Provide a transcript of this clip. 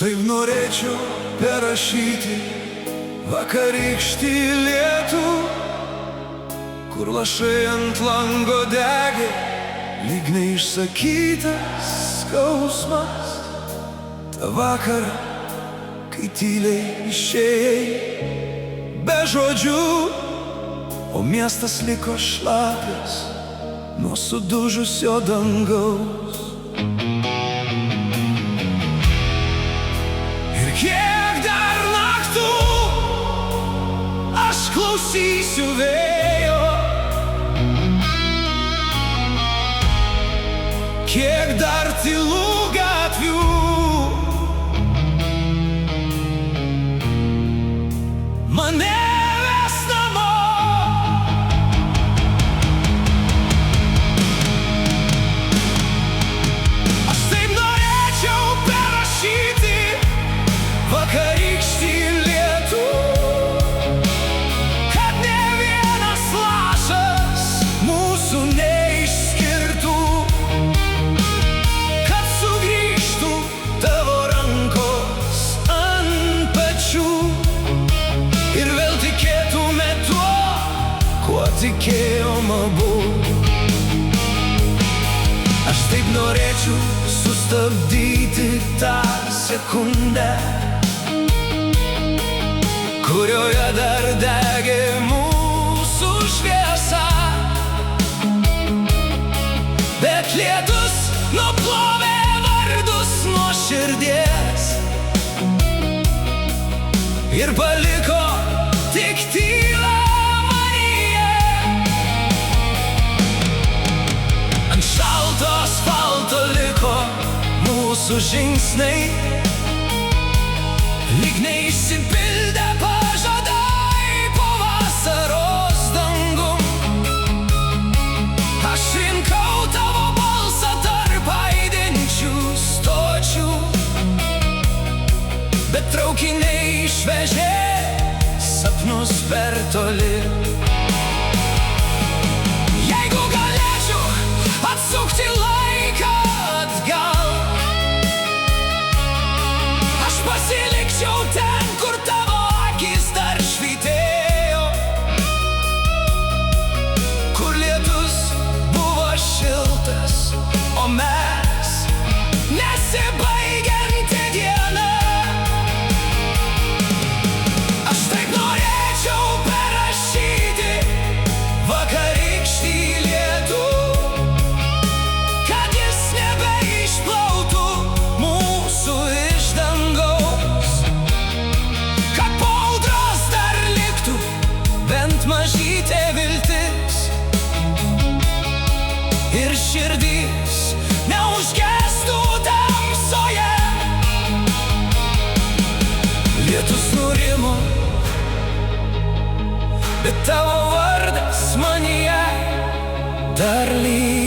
taip norėčiau perrašyti vakarykštį lietų, kur lašai ant lango degė, lyg neišsakytas skausmas. Ta vakarą, kai tyliai išėjai be žodžių, o miestas liko šlapias nuo sudužusio dangaus. Ir kiek dar naktų aš klausysiu vėjo, kiek dar tylų gatvių, mane ves namo. Aš taip norėčiau perrašyti vakarykštį lietų, kad ne vienas lašas mūsų neišskirtų, kad sugrįžtų tavo rankos ant pečių ir vėl tikėtume tuo, kuo tikėjom abu. Aš taip norėčiau sustabdyti tą sekundę, kurioje dar degė mūsų šviesa, bet lietus nuplovė vardus nuo širdies ir paliko tik tylą manyje. Ant šalto asfalto liko mūsų žingsniai, lyg neišsipildę pažadai po vasaros dangum. Aš rinkau tavo balsą tarp aidinčių stočių, bet traukiniai išvežė sapnus per toli. Jeigu galėčiau atsukti laiką atgal, aš pasilikčiau ten, kur tavo akys dar švytėjo, kur lietus buvo šiltas, o mes nesibaigianti diena. Aš taip norėčiau perrašyti vakarykštį lietų, kad jis nebeišplautų mūsų iš dangaus, kad po audros dar liktų bent mažytė viltis ir širdys neužgestų tamsoje. Lietus nurimo, bet tavo vardas manyje dar lyja.